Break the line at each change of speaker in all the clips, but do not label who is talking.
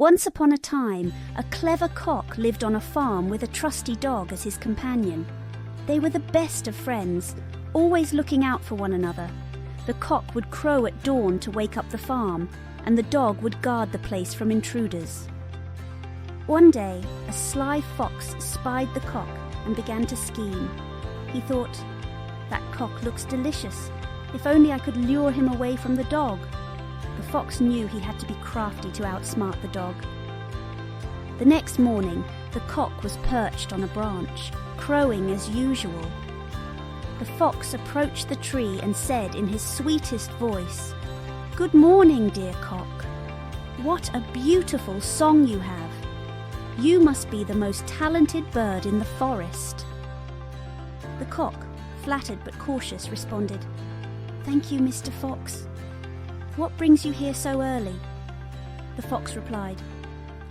Once upon a time, a clever cock lived on a farm with a trusty dog as his companion. They were the best of friends, always looking out for one another. The cock would crow at dawn to wake up the farm, and the dog would guard the place from intruders. One day, a sly fox spied the cock and began to scheme. He thought, "That cock looks delicious. If only I could lure him away from the dog." The fox knew he had to be crafty to outsmart the dog. The next morning, the cock was perched on a branch, crowing as usual. The fox approached the tree and said in his sweetest voice, "Good morning, dear cock. What a beautiful song you have. You must be the most talented bird in the forest." The cock, flattered but cautious, responded, "Thank you, Mr. Fox. What brings you here so early?" The fox replied,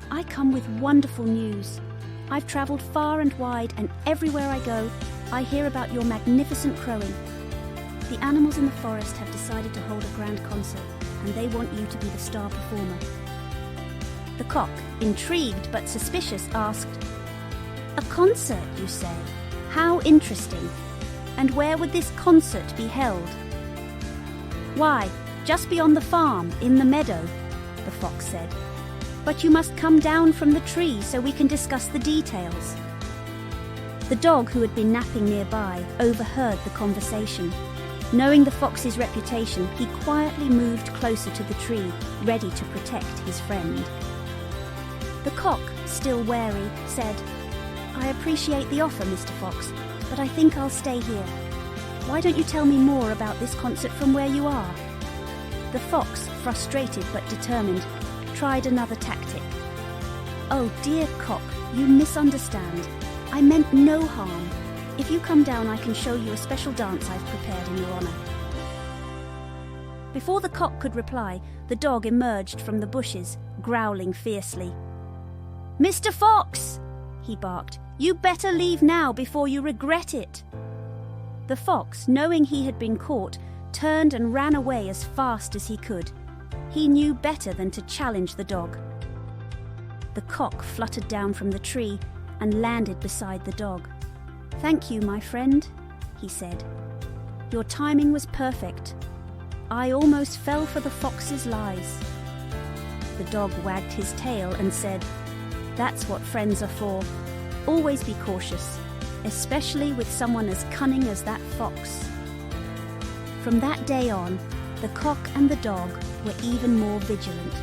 "I come with wonderful news. I've travelled far and wide, and everywhere I go, I hear about your magnificent crowing. The animals in the forest have decided to hold a grand concert, and they want you to be the star performer." The cock, intrigued but suspicious, asked, "A concert, you say? How interesting. And where would this concert be held?" "Why, just beyond the farm, in the meadow," the fox said. "But you must come down from the tree so we can discuss the details." The dog, who had been napping nearby, overheard the conversation. Knowing the fox's reputation, he quietly moved closer to the tree, ready to protect his friend. The cock, still wary, said, "I appreciate the offer, Mr. Fox, but I think I'll stay here. Why don't you tell me more about this concert from where you are?" The fox, frustrated but determined, tried another tactic. "Oh, dear cock, you misunderstand. I meant no harm. If you come down, I can show you a special dance I've prepared in your honour." Before the cock could reply, the dog emerged from the bushes, growling fiercely. "Mr. Fox!" he barked. "You better leave now before you regret it." The fox, knowing he had been caught, turned and ran away as fast as he could. He knew better than to challenge the dog. The cock fluttered down from the tree and landed beside the dog. "Thank you, my friend," he said. "Your timing was perfect. I almost fell for the fox's lies." The dog wagged his tail and said, "That's what friends are for. Always be cautious, especially with someone as cunning as that fox." From that day on, the cock and the dog were even more vigilant.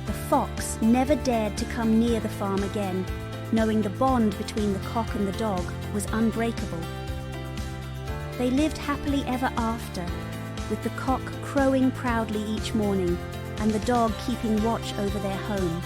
The fox never dared to come near the farm again, knowing the bond between the cock and the dog was unbreakable. They lived happily ever after, with the cock crowing proudly each morning and the dog keeping watch over their home.